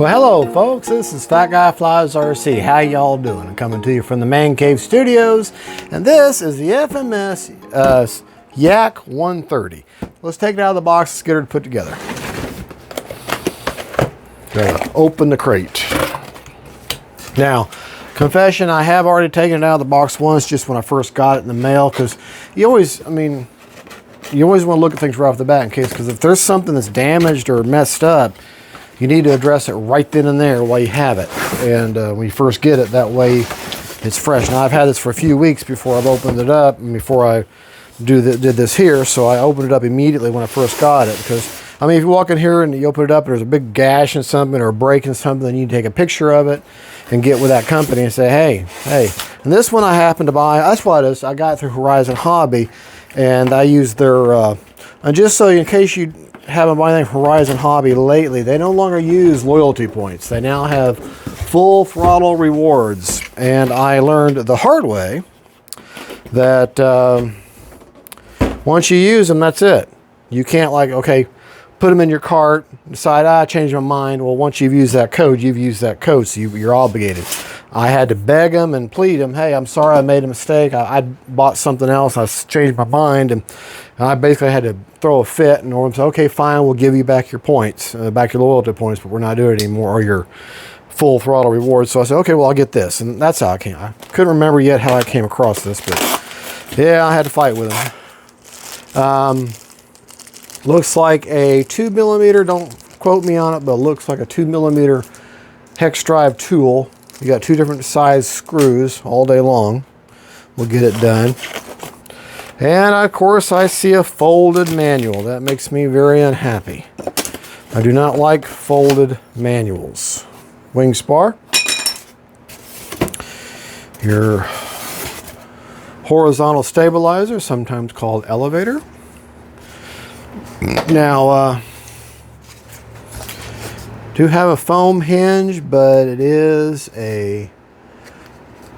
Well, hello folks, this is Fat Guy Flies RC. How y'all doing? I'm coming to you from the Man Cave Studios, and this is the FMS Yak 130. Let's take it out of the box, let's get her put together. Okay, open the crate. Now, confession, I have already taken it out of the box once, just when I first got it in the mail, because you always want to look at things right off the bat in case, because if there's something that's damaged or messed up, you need to address it right then and there while you have it. And when you first get it, that way it's fresh. Now, I've had this for a few weeks before I've opened it up and before I did this here. So I opened it up immediately when I first got it. Because, I mean, if you walk in here and you open it up and there's a big gash in something or a break in something, then you need to take a picture of it and get with that company and say, hey. And this one I happened to buy, that's what it is. I got it through Horizon Hobby, and I used their, and just so in case you haven't bought anything from Horizon Hobby lately, they no longer use loyalty points. They now have full throttle rewards. And I learned the hard way that once you use them, that's it. You can't, like, okay, put them in your cart, decide, I changed my mind. Well, once you've used that code, you've used that code, so you're obligated. I had to beg them and plead them, hey, I'm sorry I made a mistake. I bought something else, I changed my mind, and I basically had to throw a fit, and Norm said, okay, fine, we'll give you back your points, back your loyalty points, but we're not doing it anymore, or your full throttle rewards. So I said, okay, well, I'll get this, and that's how I came. I couldn't remember yet how I came across this, but yeah, I had to fight with them. Looks like a 2mm, don't quote me on it, but it looks like a 2mm hex drive tool. You got two different size screws all day long. We'll get it done. And of course I see a folded manual. That makes me very unhappy. I do not like folded manuals. Wing spar. Your horizontal stabilizer, sometimes called elevator. Now, do have a foam hinge, but it is a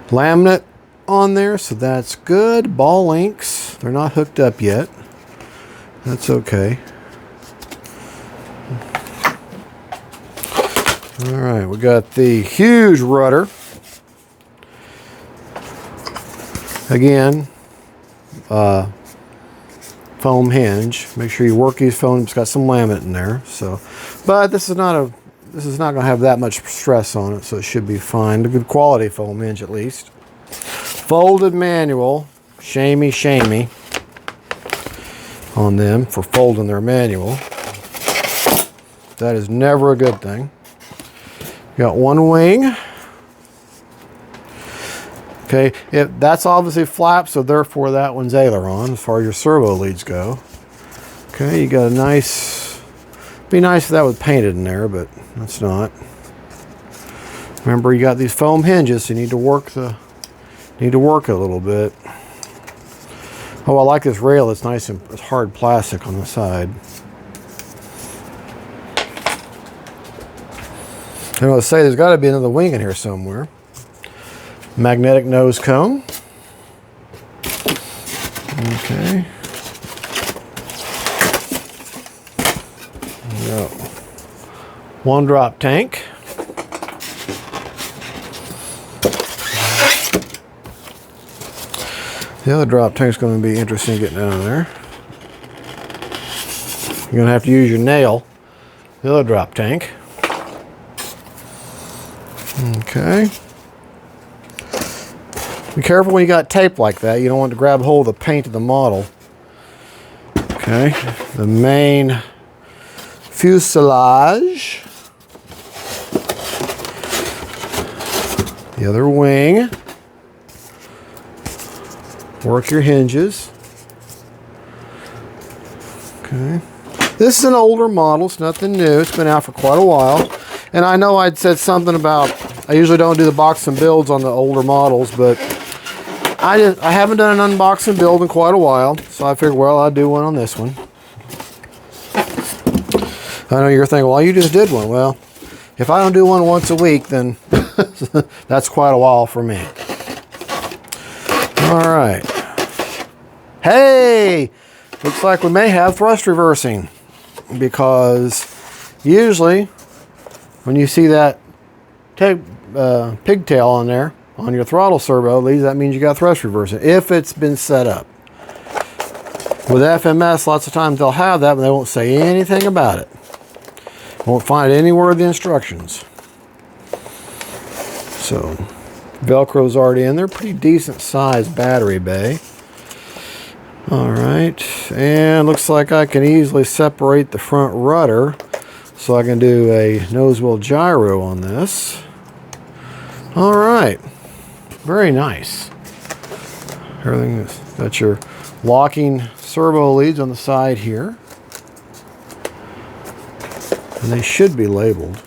laminate on there, so that's good. Ball links, they're not hooked up yet. That's okay. All right, we got the huge rudder. Again, foam hinge. Make sure you work these foams. It's got some laminate in there. So, but this is not going to have that much stress on it, so it should be fine. A good quality foam hinge at least. Folded manual. Shamey on them for folding their manual. That is never a good thing. Got one wing. Okay, that's obviously flap, so therefore that one's aileron as far as your servo leads go. Okay, you got a nice, be nice if that was painted in there, but that's not. Remember, you got these foam hinges, so you need to work it a little bit. Oh, I like this rail. It's nice and it's hard plastic on the side. I was say there's got to be another wing in here somewhere. Magnetic nose cone. Okay. There we go. One drop tank. The other drop tank is going to be interesting getting out of there. You're going to have to use your nail. The other drop tank. Okay. Be careful when you got tape like that. You don't want to grab hold of the paint of the model. Okay. The main fuselage. The other wing. Work your hinges. Okay. This is an older model. It's nothing new. It's been out for quite a while. And I know I'd said something about, I usually don't do the box and builds on the older models, but I haven't done an unboxing build in quite a while, so I figured, well, I'll do one on this one. I know you're thinking, well, you just did one. Well, if I don't do one once a week, then that's quite a while for me. All right. Hey, looks like we may have thrust reversing, because usually when you see that pigtail on there, on your throttle servo leads, that means you got thrust reversal, if it's been set up. With FMS, lots of times they'll have that, but they won't say anything about it. Won't find it anywhere in the instructions. So, Velcro's already in there. Pretty decent sized battery bay. Alright, and looks like I can easily separate the front rudder, so I can do a nose wheel gyro on this. Alright, very nice. Everything is, got your locking servo leads on the side here. And they should be labeled.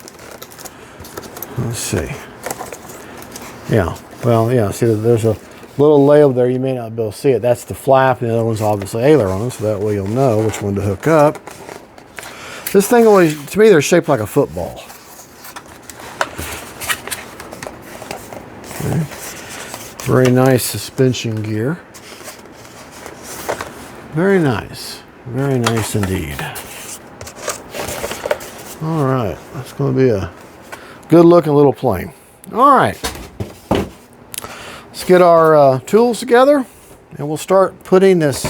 Let's see. Yeah, well, yeah, see, there's a little label there. You may not be able to see it. That's the flap, and the other one's obviously aileron, so that way you'll know which one to hook up. This thing always, to me, they're shaped like a football. Okay. Very nice suspension gear. Very nice. Very nice indeed. All right, that's going to be a good looking little plane. All right, let's get our tools together and we'll start putting this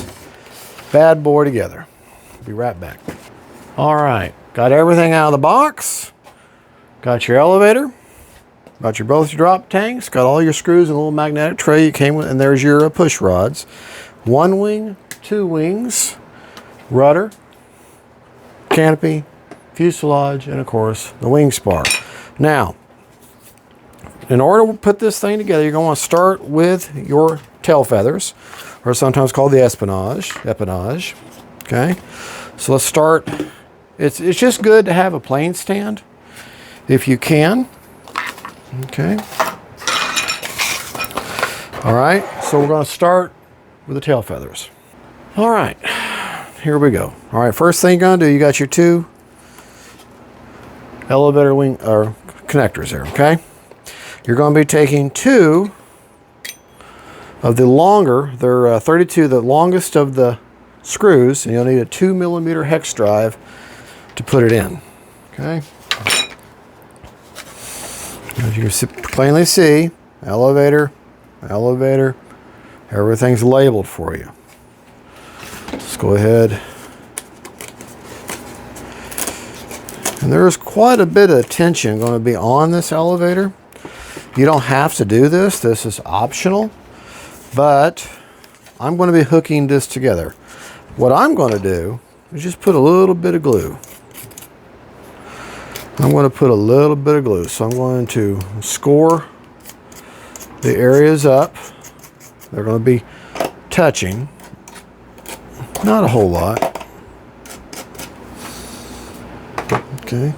bad boy together. Be right back. All right, got everything out of the box. Got your elevator. Got your both your drop tanks. Got all your screws and a little magnetic tray you came with, and there's your push rods. One wing, two wings, rudder, canopy, fuselage, and of course the wing spar. Now, in order to put this thing together, you're going to want to start with your tail feathers, or sometimes called the empennage. Okay, so let's start. It's just good to have a plane stand if you can. Okay. All right, so we're going to start with the tail feathers. All right, here we go. All right, first thing you're going to do, you got your two elevator wing or connectors here, okay? You're going to be taking two of the longer, they're 32, the longest of the screws, and you'll need a 2mm hex drive to put it in, okay? As you can plainly see, elevator, elevator, everything's labeled for you. Let's go ahead. And there's quite a bit of tension going to be on this elevator. You don't have to do this. This is optional. But I'm going to be hooking this together. What I'm going to do is just put a little bit of glue. I'm going to put a little bit of glue. So I'm going to score the areas up. They're going to be touching. Not a whole lot. Okay.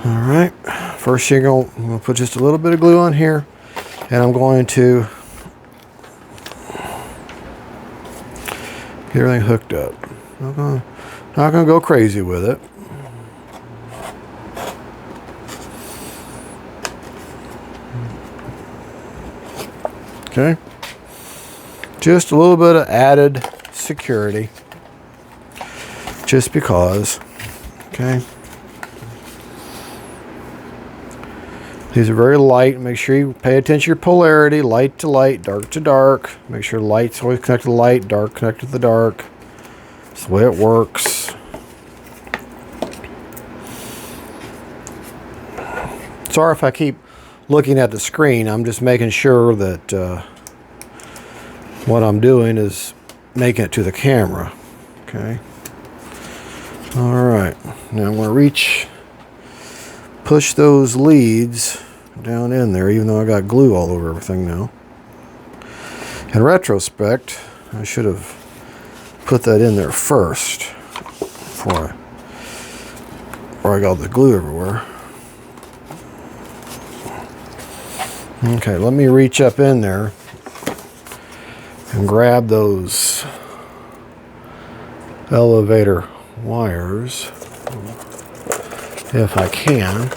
All right. First, I'm going to put just a little bit of glue on here, and I'm going to get everything hooked up. Not going to go crazy with it. Okay. Just a little bit of added security. Just because. Okay. These are very light. Make sure you pay attention to your polarity. Light to light, dark to dark. Make sure light's always connected to light, dark connected to the dark. That's the way it works. Sorry if I keep looking at the screen. I'm just making sure that what I'm doing is making it to the camera. Okay. All right. Now I'm going to push those leads down in there, even though I got glue all over everything now. In retrospect, I should have put that in there first before I got the glue everywhere. Okay, let me reach up in there and grab those elevator wires if I can.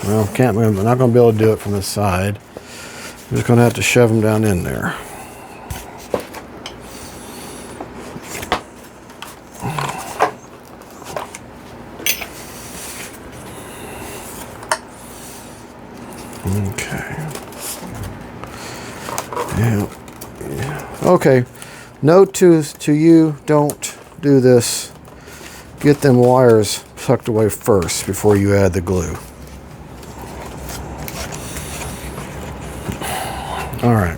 Well, I'm not going to be able to do it from this side. I'm just going to have to shove them down in there. Yeah. Okay. Note to you, don't do this. Get them wires tucked away first before you add the glue. All right.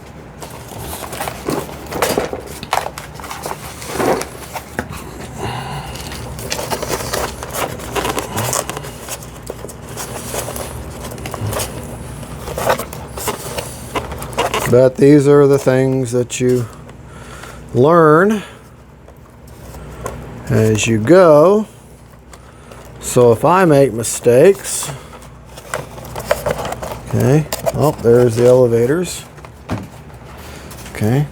But these are the things that you learn as you go. So if I make mistakes, okay, oh, there's the elevators. Okay.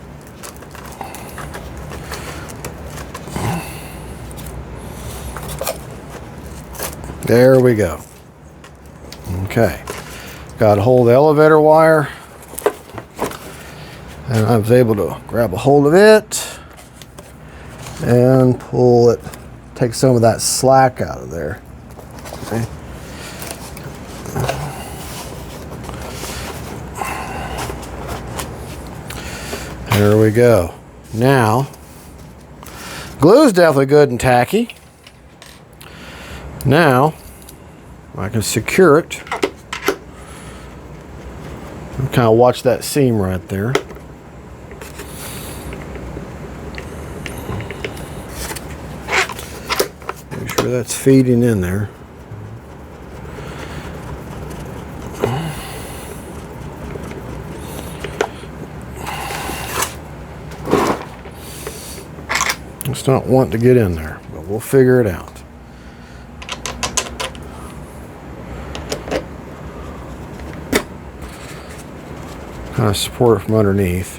There we go. Okay. Got to hold the elevator wire. And I was able to grab a hold of it and pull it, take some of that slack out of there. Okay. There we go. Now, glue is definitely good and tacky. Now, I can secure it. Kind of watch that seam right there. Make sure that's feeding in there. Just don't want to get in there, but we'll figure it out. Kind of support it from underneath.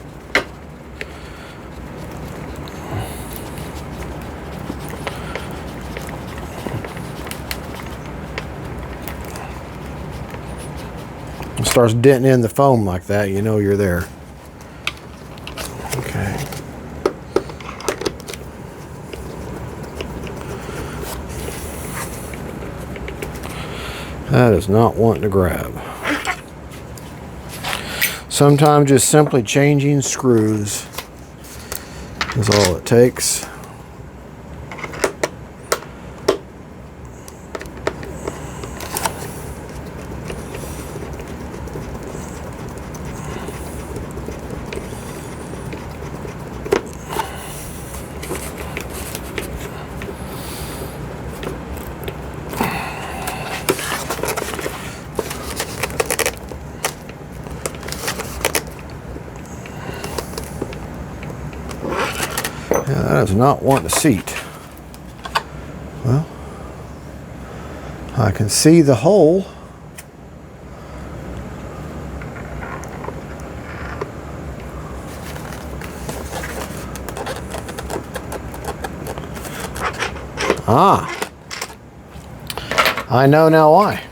It starts denting in the foam like that, you know you're there. Okay. That is not wanting to grab. Sometimes just simply changing screws is all it takes. Yeah, that is not wanting to seat. Well, I can see the hole. Ah, I know now why.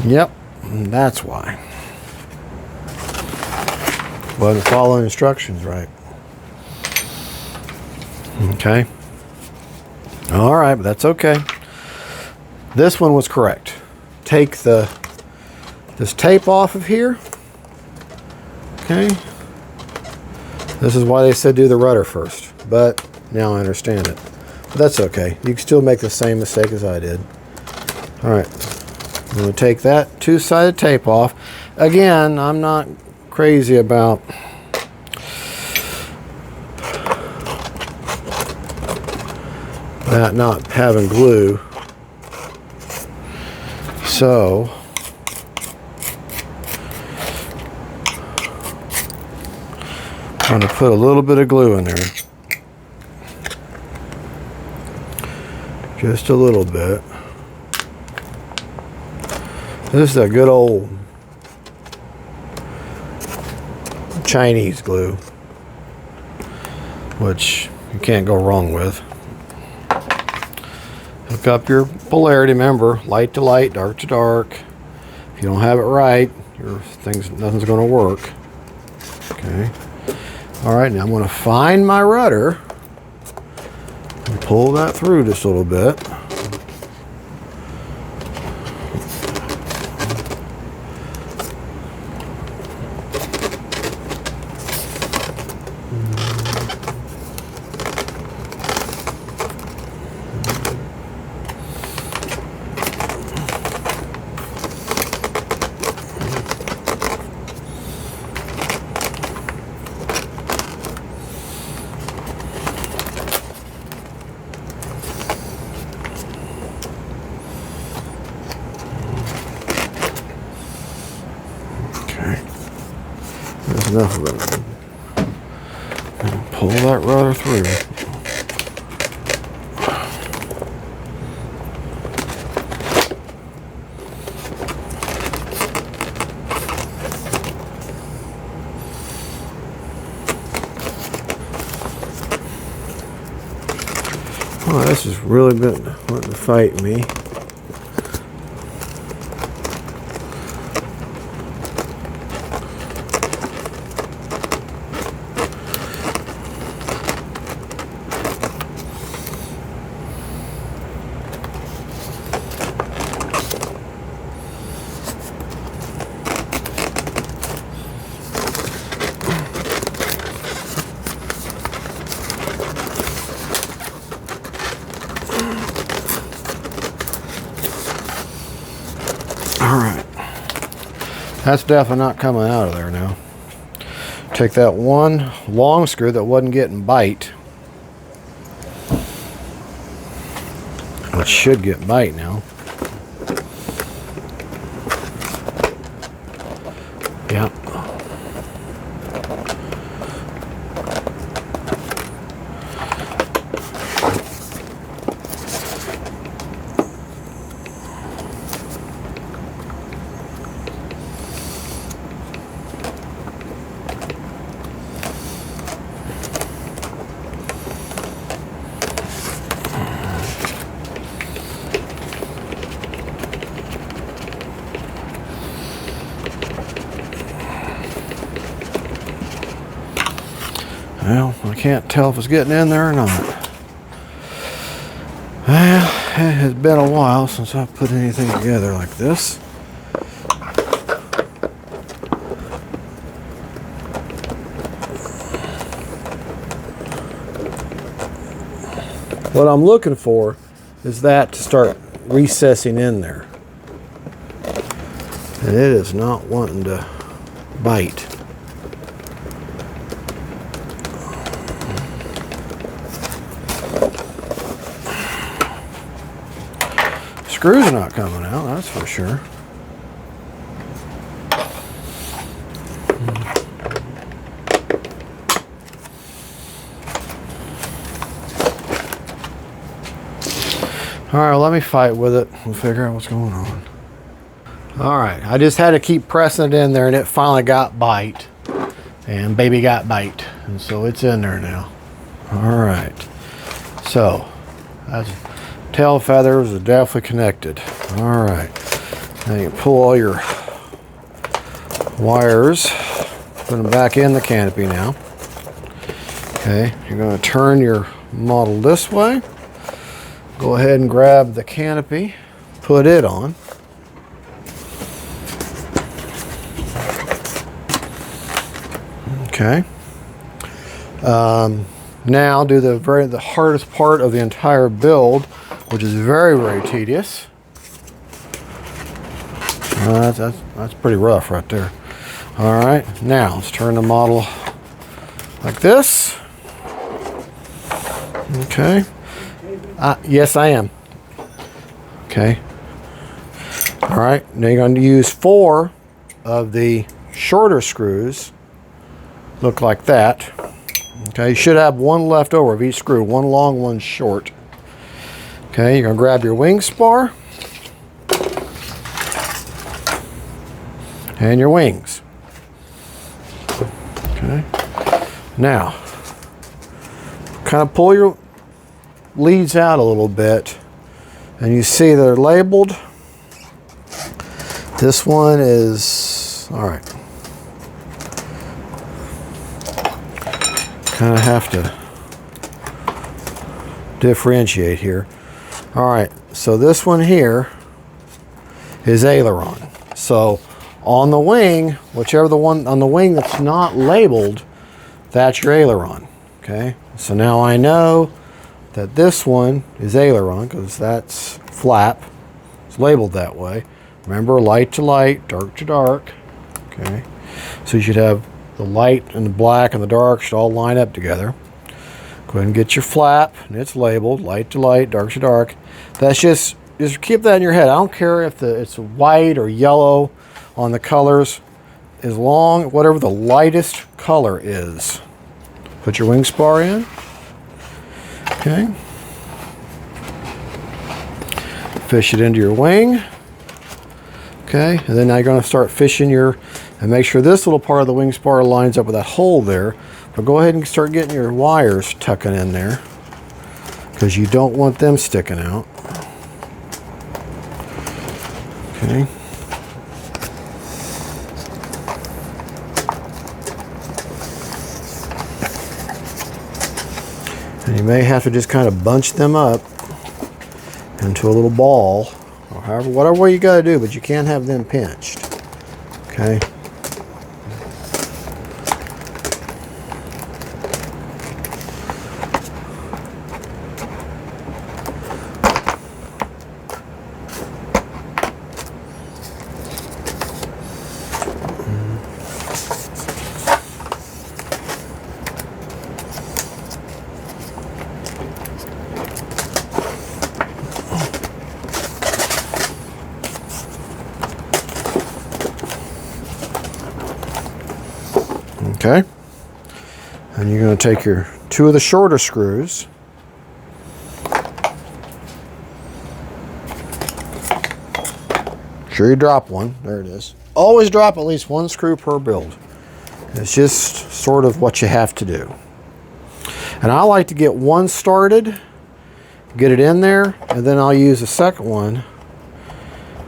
Yep, that's why. Wasn't following instructions right. Okay. All right, but that's okay. This one was correct. Take this tape off of here. Okay. This is why they said do the rudder first, but now I understand it. But that's okay. You can still make the same mistake as I did. All right. I'm going to take that two-sided tape off. Again, I'm not crazy about that not having glue. So I'm going to put a little bit of glue in there. Just a little bit. This is a good old Chinese glue, which you can't go wrong with. Hook up your polarity, remember, light to light, dark to dark. If you don't have it right, nothing's going to work. Okay. All right, now I'm going to find my rudder and pull that through just a little bit. There's enough of it. And pull that rudder through. Oh, this has really been wanting to fight me. Alright, that's definitely not coming out of there now. Take that one long screw that wasn't getting bite, which should get bite now. Yep. Well, I can't tell if it's getting in there or not. Well, it has been a while since I've put anything together like this. What I'm looking for is that to start recessing in there. And it is not wanting to bite. Screws are not coming out, that's for sure. All right, let me fight with it. We'll figure out what's going on. All right, I just had to keep pressing it in there and it finally got bite. And baby got bite. And so it's in there now. All right, so that's tail feathers are definitely connected. All right, now you pull all your wires, put them back in the canopy now. Okay, you're going to turn your model this way. Go ahead and grab the canopy, put it on. Okay. Now do the hardest part of the entire build, which is very, very tedious. That's pretty rough right there. All right, now let's turn the model like this. Okay. Yes, I am. Okay. All right, now you're going to use 4 of the shorter screws. Look like that. Okay, you should have 1 left over of each screw, 1 long, 1 short. Okay, you're going to grab your wing spar and your wings. Okay, now kind of pull your leads out a little bit and you see they're labeled. This one is, all right, kind of have to differentiate here. All right, so this one here is aileron. So on the wing, whichever the one on the wing that's not labeled, that's your aileron. Okay, so now I know that this one is aileron because that's flap. It's labeled that way. Remember, light to light, dark to dark. Okay, so you should have the light and the black and the dark should all line up together. Go ahead and get your flap, and it's labeled light to light, dark to dark. That's just keep that in your head. I don't care if it's white or yellow on the colors, as long whatever the lightest color is. Put your wing spar in. Okay. Fish it into your wing. Okay, and then now you're going to start fishing and make sure this little part of the wing spar lines up with that hole there. But go ahead and start getting your wires tucking in there because you don't want them sticking out. Okay. And you may have to just kind of bunch them up into a little ball, or however, whatever way you got to do, but you can't have them pinched. Okay. Okay, and you're going to take your two of the shorter screws, sure you drop one, there it is. Always drop at least one screw per build. It's just sort of what you have to do. And I like to get one started, get it in there, and then I'll use the second one.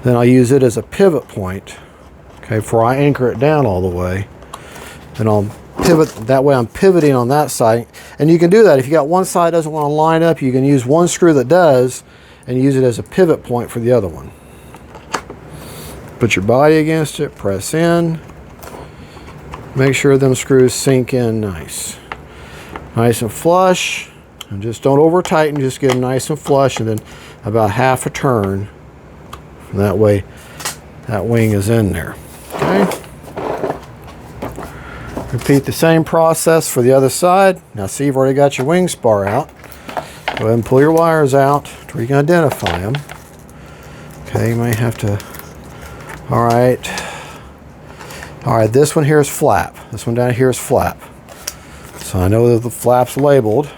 Then I'll use it as a pivot point, okay, before I anchor it down all the way. And I'll pivot, that way I'm pivoting on that side. And you can do that. If you got one side that doesn't want to line up, you can use one screw that does and use it as a pivot point for the other one. Put your body against it, press in. Make sure them screws sink in nice. Nice and flush. And just don't over tighten, just get them nice and flush, and then about half a turn. And that way that wing is in there. Okay. Repeat the same process for the other side. Now see, you've already got your wing spar out. Go ahead and pull your wires out to where you can identify them. Okay, you may have to, all right, this one here is flap. This one down here is flap. So I know that the flap's labeled.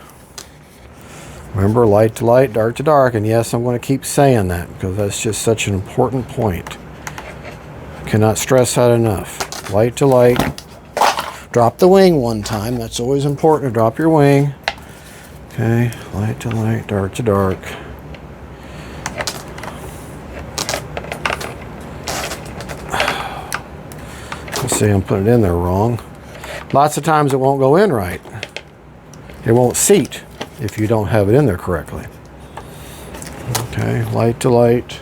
Remember, light to light, dark to dark, and yes, I'm going to keep saying that because that's just such an important point. Cannot stress that enough. Light to light. Drop the wing one time. That's always important to drop your wing. Okay, light to light, dark to dark. Let's see, I'm putting it in there wrong. Lots of times it won't go in right. It won't seat if you don't have it in there correctly. Okay, light to light,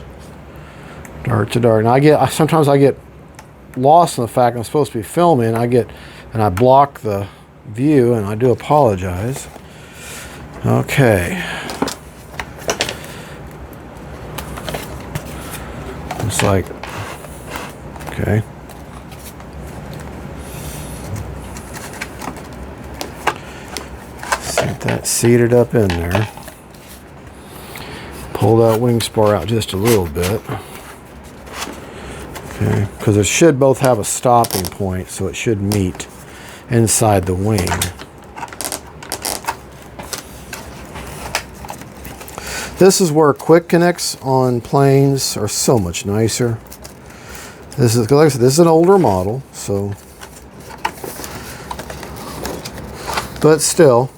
dark to dark. Now sometimes I get lost in the fact I'm supposed to be filming. And I block the view, and I do apologize. Okay. It's like, okay. Get that seated up in there. Pull that wing spar out just a little bit. Okay, because it should both have a stopping point, so it should meet inside the wing. This is where quick connects on planes are so much nicer. This is, like I said, this is an older model, so, but still,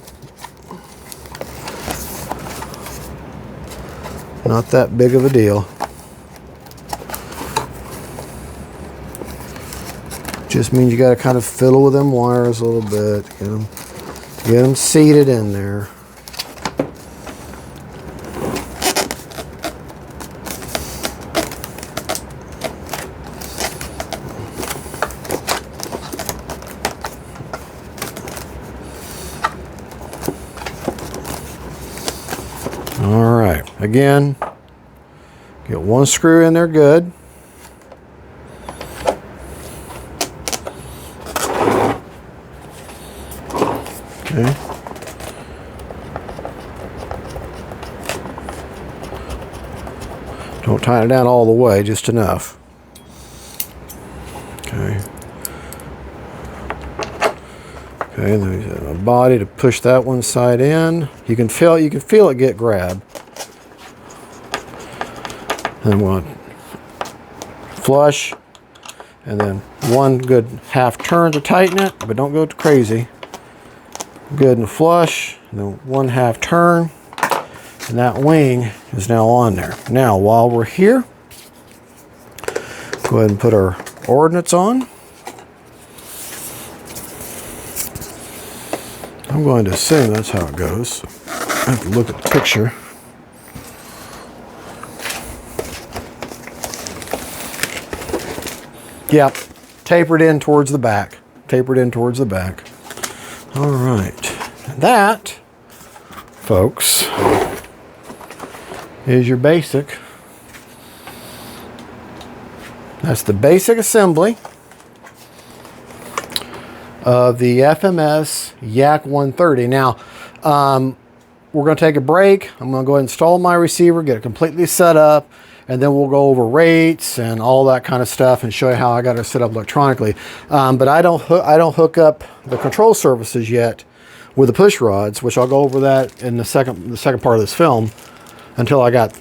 not that big of a deal. Just means you got to kind of fiddle with them wires a little bit, get them seated in there. right, again, get one screw in there good. Okay. Don't tighten it down all the way, just enough. Okay. Okay, there's a body to push that one side in. You can feel it get grabbed. Then we'll flush, and then one good half turn to tighten it, but don't go too crazy. Good and flush, and then one half turn, and that wing is now on there. Now, while we're here, go ahead and put our ordnance on. I'm going to assume that's how it goes. I have to look at the picture. Yep, tapered in towards the back. Tapered in towards the back. All right. That, folks, is your basic. That's the basic assembly of the FMS Yak 130. Now, we're going to take a break. I'm going to go ahead and install my receiver, get it completely set up, and then we'll go over rates and all that kind of stuff and show you how I got it set up electronically. But I don't hook up the control surfaces yet with the push rods, which I'll go over that in the second part of this film, until I got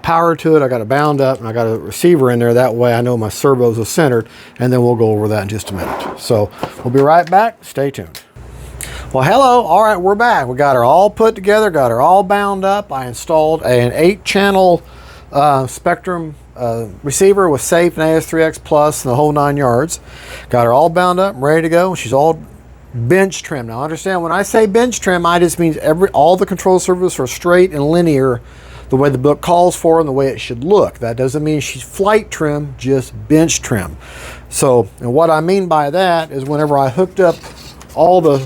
power to it, I got it bound up, and I got a receiver in there. That way I know my servos are centered, and then we'll go over that in just a minute. So we'll be right back. Stay tuned. Well, hello. All right, we're back. We got her all put together, got her all bound up. I installed an 8-channel Spectrum receiver with safe and AS3X Plus and the whole 9 yards. Got her all bound up and ready to go. She's all bench trim. Now understand, when I say bench trim, I just means all the control surfaces are straight and linear the way the book calls for and the way it should look. That doesn't mean she's flight trim, just bench trim. So, and what I mean by that is whenever I hooked up all the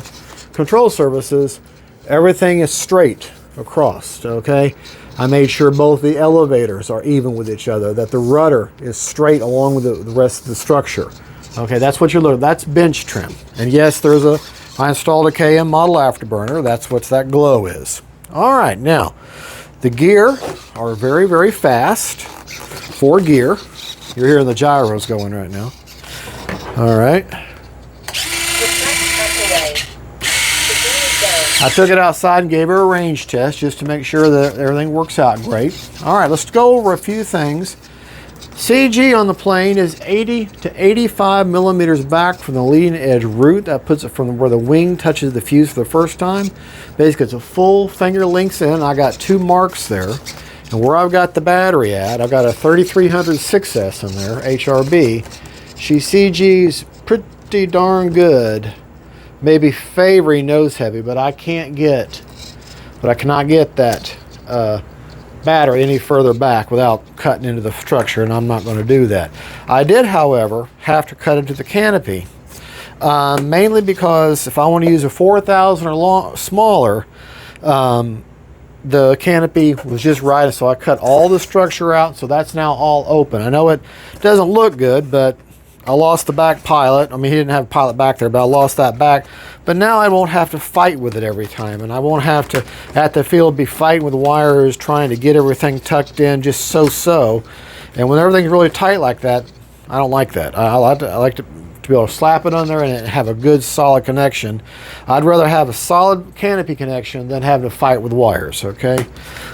control surfaces, everything is straight across, okay? I made sure both the elevators are even with each other, that the rudder is straight along with the rest of the structure. Okay, that's what you're looking at. That's bench trim. And yes, I installed a KM model afterburner. That's what that glow is. All right, now, the gear are very, very fast. 4 gear. You're hearing the gyros going right now. All right. I took it outside and gave her a range test just to make sure that everything works out great. All right, let's go over a few things. CG on the plane is 80 to 85 millimeters back from the leading edge root. That puts it from where the wing touches the fuse for the first time. Basically, it's a full finger lengths in. I got 2 marks there. And where I've got the battery at, I've got a 3300 6S in there, HRB. She CG's pretty darn good. Maybe favoring nose heavy, but I cannot get that battery any further back without cutting into the structure, and I'm not going to do that. I did, however, have to cut into the canopy, mainly because if I want to use a 4000 or smaller, the canopy was just right, so I cut all the structure out, so that's now all open. I know it doesn't look good, but I lost the back pilot. I mean, he didn't have a pilot back there, but I lost that back. But now I won't have to fight with it every time, and I won't have to, at the field, be fighting with wires, trying to get everything tucked in just so. And when everything's really tight like that, I don't like that. I like to be able to slap it on there and have a good, solid connection. I'd rather have a solid canopy connection than have to fight with wires, okay?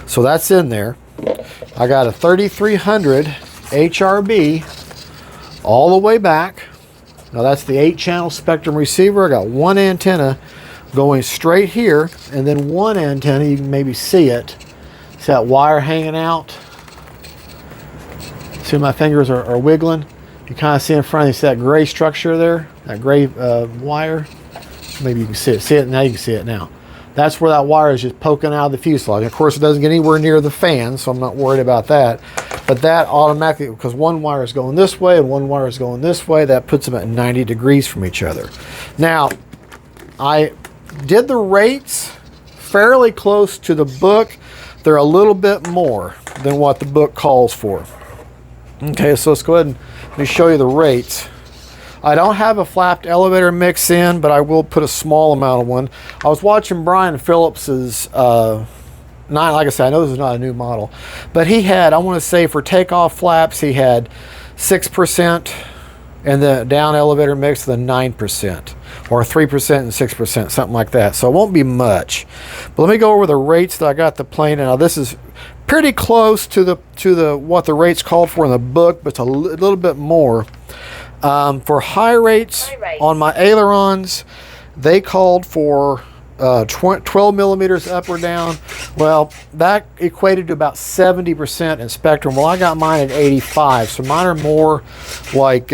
So that's in there. I got a 3300 HRB all the way back. Now that's the 8-channel Spectrum receiver. I got 1 antenna going straight here, and then 1 antenna, you can maybe see it. See that wire hanging out? See my fingers are wiggling? You kind of see in front of you, see that gray structure there? That gray wire? Maybe you can see it. See it? Now you can see it now. That's where that wire is just poking out of the fuselage. Of course, it doesn't get anywhere near the fan, so I'm not worried about that. But that automatically, because one wire is going this way and one wire is going this way, that puts them at 90 degrees from each other. Now, I did the rates fairly close to the book. they're a little bit more than what the book calls for. Okay, so let's go ahead and let me show you the rates. I don't have a flapped elevator mix in, but I will put a small amount of one. I was watching Brian Phillips's, like I said, I know this is not a new model, but he had, I want to say for takeoff flaps, he had 6%, and the down elevator mix, the 9%, or 3% and 6%, something like that. So it won't be much. But let me go over the rates that I got the plane. Now this is pretty close to the what the rates called for in the book, but it's a little bit more. For high rates on my ailerons, they called for 12 millimeters up or down. Well, that equated to about 70% in spectrum. Well, I got mine at 85, so mine are more like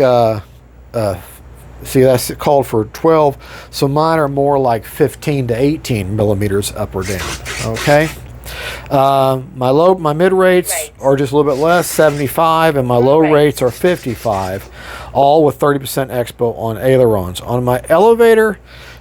see, that's called for 12, so mine are more like 15 to 18 millimeters up or down. Okay. My mid rates are just a little bit less, 75, and my low rates are 55, all with 30% expo on ailerons. On my elevator,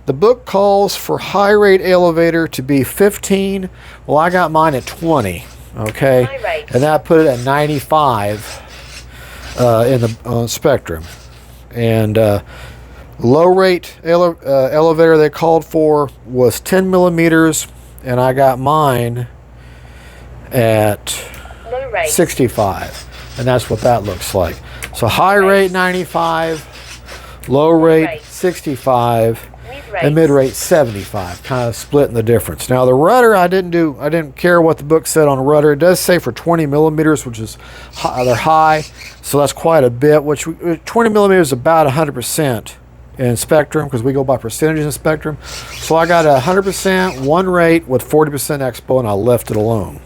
the book calls for high rate elevator to be 15. Well, I got mine at 20. Okay, and that put it at 95 in the spectrum. And low rate elevator they called for was 10 millimeters, and I got mine at 65, and that's what that looks like. So high rate 95, low rate 65, and mid rate 75, kind of splitting the difference. Now the rudder, I didn't care what the book said on the rudder. It does say for 20 millimeters, which is they're high, so that's quite a bit. Which 20 millimeters is about 100% in spectrum, because we go by percentages in spectrum. So I got 100% one rate with 40% expo, and I left it alone.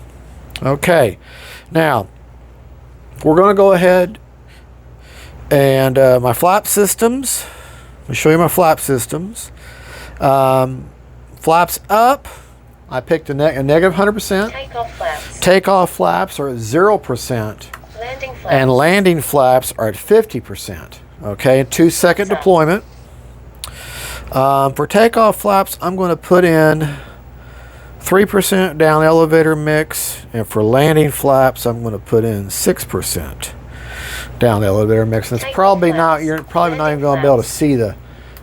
Okay, now we're going to go ahead and my flap systems. Let me show you my flap systems. Flaps up, I picked a negative 100%. Takeoff flaps are at 0%. And landing flaps are at 50%. Okay, 2-second deployment. For takeoff flaps, I'm going to put in 3% down elevator mix, and for landing flaps, I'm going to put in 6% down elevator mix. And it's probably not, you're probably not even going to be able to see the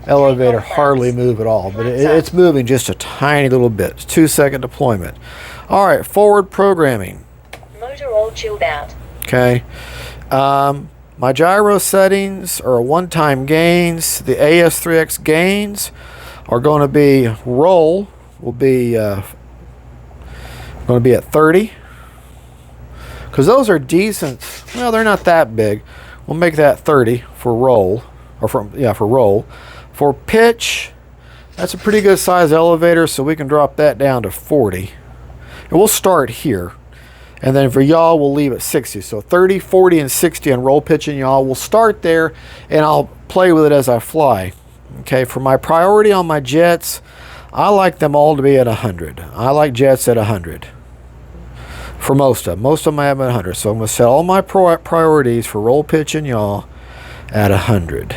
elevator hardly move at all, but it's moving just a tiny little bit. 2-second deployment. All right, forward programming. Motor all chilled out. Okay. My gyro settings are one-time gains. The AS3X gains are going to be roll will be going to be at 30, because those are decent. Well, they're not that big. We'll make that 30 for roll, or for roll. For pitch, that's a pretty good size elevator, so we can drop that down to 40. And we'll start here. And then for yaw, we'll leave it 60. So 30, 40, and 60 on roll, pitch, and yaw. We'll start there, and I'll play with it as I fly. Okay, for my priority on my jets, I like them all to be at 100. I like jets at 100. For most of them. Most of them I have at 100. So I'm going to set all my priorities for roll, pitch, and yaw at 100.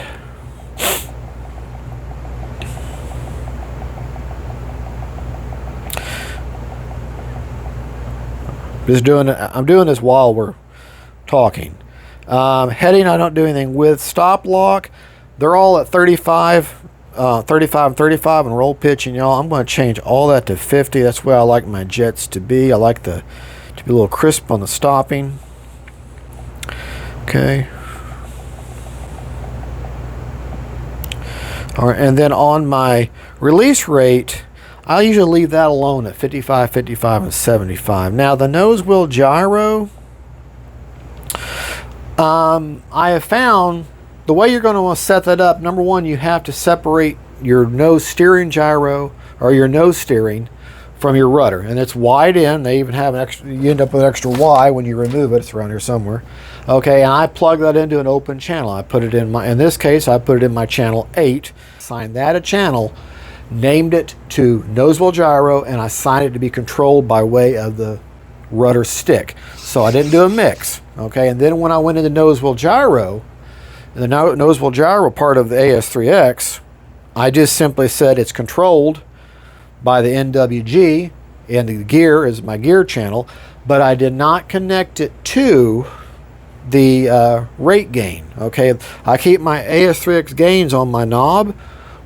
I'm doing this while we're talking. Heading, I don't do anything with. Stop lock, they're all at 35, 35 and 35, and roll, pitch, and yaw. I'm going to change all that to 50. That's where I like my jets to be. I like to be a little crisp on the stopping. Okay. All right, and then on my release rate, I usually leave that alone at 55, 55, and 75. Now, the nose wheel gyro, I have found the way you're going to want to set that up, number one, you have to separate your nose steering gyro, or your nose steering, from your rudder. And it's wide in. They even have an extra, you end up with an extra Y when you remove it. It's around here somewhere. Okay, and I plug that into an open channel. I put it in in this case, I put it in my channel 8, assigned that a channel, named it to nose wheel gyro, and I assigned it to be controlled by way of the rudder stick. So I didn't do a mix. Okay, and then when I went into nose wheel gyro, the nose wheel gyro part of the AS3X, I just simply said it's controlled by the NWG, and the gear is my gear channel, but I did not connect it to the rate gain. Okay, I keep my AS3X gains on my knob.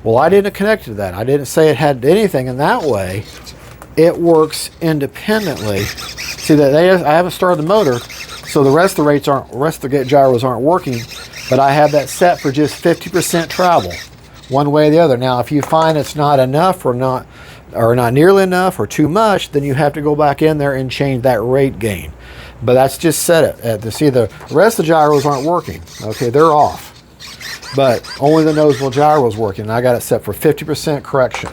Well, I didn't connect it to that. I didn't say it had anything in that way. It works independently. See that I haven't started the motor, so the rest of the gyros aren't working, but I have that set for just 50% travel, one way or the other. Now, if you find it's not enough or not nearly enough or too much, then you have to go back in there and change that rate gain. But that's just set it to see the rest of the gyros aren't working. Okay, they're off, but only the nose wheel gyro is working. And I got it set for 50% correction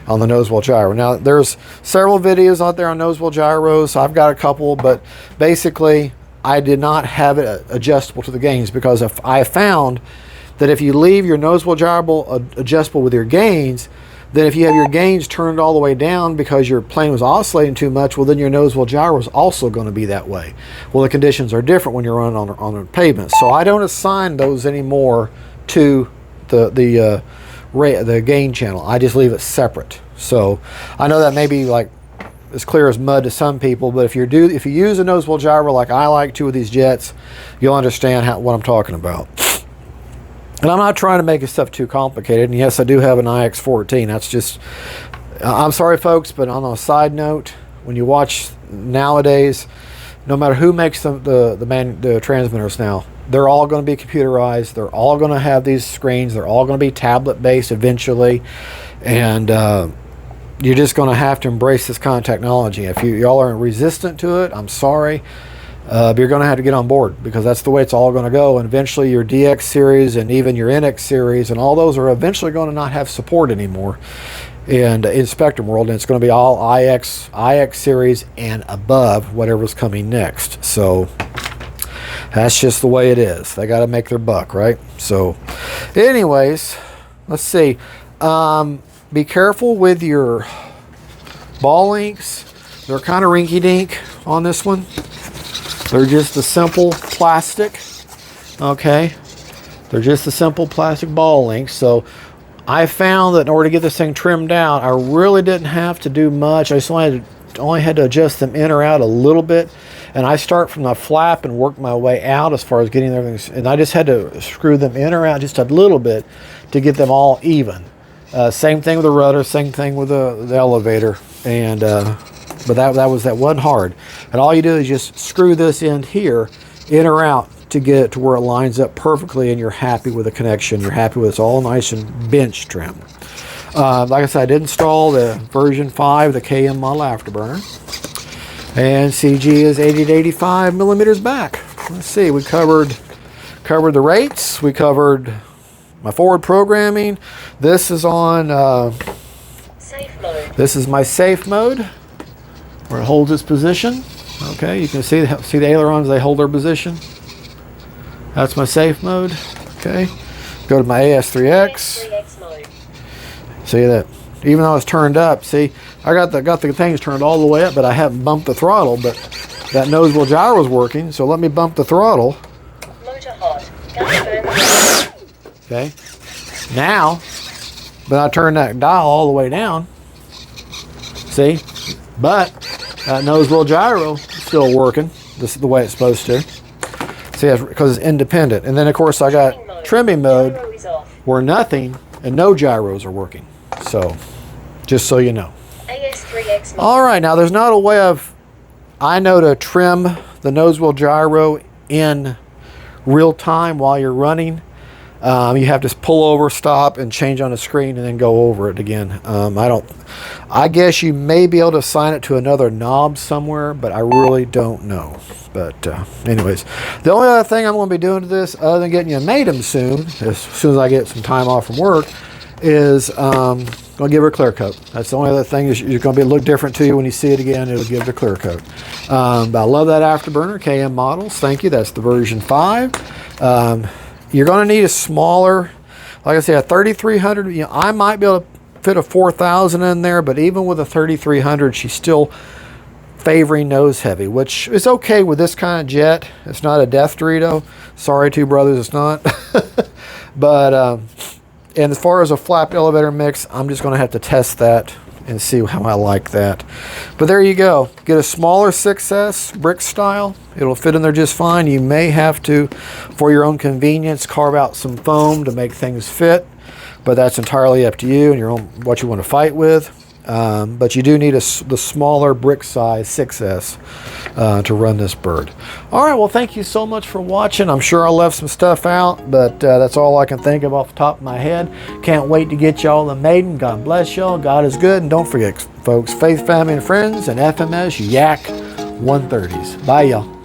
on the nose wheel gyro. Now, there's several videos out there on nose wheel gyros. I've got a couple, but basically I did not have it adjustable to the gains, because if I found that if you leave your nose wheel gyro adjustable with your gains, then if you have your gains turned all the way down because your plane was oscillating too much, well, then your nose wheel gyro is also going to be that way. Well, the conditions are different when you're running on a pavement, so I don't assign those anymore to the gain channel. I just leave it separate. So I know that may be like as clear as mud to some people, but if you use a nose wheel gyro like I like to with these jets, you'll understand what I'm talking about. And I'm not trying to make this stuff too complicated. And yes, I do have an IX-14. That's just, I'm sorry folks, but on a side note, when you watch nowadays, no matter who makes the transmitters now, they're all going to be computerized. They're all going to have these screens. They're all going to be tablet based eventually. And you're just going to have to embrace this kind of technology. If y'all are resistant to it, I'm sorry. But you're going to have to get on board, because that's the way it's all going to go. And eventually your DX series and even your NX series and all those are eventually going to not have support anymore in Spectrum world. And it's going to be all IX series and above, whatever's coming next. So that's just the way it is. They got to make their buck, right? So anyways, let's see. Be careful with your ball links. They're kind of rinky-dink on this one. They're just a simple plastic, okay? They're just a simple plastic ball link. So I found that in order to get this thing trimmed out, I really didn't have to do much. I just only had to adjust them in or out a little bit. And I start from the flap and work my way out as far as getting everything. And I just had to screw them in or out just a little bit to get them all even. Same thing with the rudder, same thing with the elevator. And but that wasn't hard. And all you do is just screw this end here in or out to get it to where it lines up perfectly, and you're happy with the connection. You're happy with it's all nice and bench trim. Like I said, I did install the version 5, the KM model afterburner. And CG is 80 to 85 millimeters back. Let's see, we covered the rates. We covered my forward programming. This is on Safe mode. This is my safe mode, where it holds its position. Okay, you can see the ailerons, they hold their position. That's my safe mode. Okay, go to my AS3X. AS3X mode. See that? Even though it's turned up, see, I got the things turned all the way up, but I haven't bumped the throttle. But that nose wheel gyro is working, so let me bump the throttle. Motor hot. Gas burn. Okay, now, but I turn that dial all the way down. See, but that nose wheel gyro is still working. This is the way it's supposed to. See, because it's independent. And then of course I got trimming mode where nothing and no gyros are working. So, just so you know. AS3X mode. All right, now there's not a way I know to trim the nose wheel gyro in real time while you're running. You have to pull over, stop, and change on the screen, and then go over it again. I guess you may be able to assign it to another knob somewhere, but I really don't know. But anyways, the only other thing I'm going to be doing to this, other than getting you a MATEM soon as I get some time off from work, is going to give her a clear coat. That's the only other thing. Is you're going to look different to you when you see it again. It'll give it a clear coat. But I love that afterburner, KM models. Thank you. That's the version 5. You're going to need a smaller, like I say, a 3300. You know, I might be able to fit a 4000 in there, but even with a 3300, she's still favoring nose heavy, which is okay with this kind of jet. It's not a death Dorito. Sorry, two brothers, it's not. But and as far as a flapped elevator mix, I'm just going to have to test that and see how I like that. But there you go. Get a smaller 6S brick style. It'll fit in there just fine. You may have to, for your own convenience, carve out some foam to make things fit, but that's entirely up to you and your own, what you want to fight with. But you do need the smaller brick size 6S to run this bird. All right, well, thank you so much for watching. I'm sure I left some stuff out, but that's all I can think of off the top of my head. Can't wait to get y'all the maiden. God bless y'all. God is good. And don't forget, folks, faith, family, and friends, and FMS Yak 130s. Bye, y'all.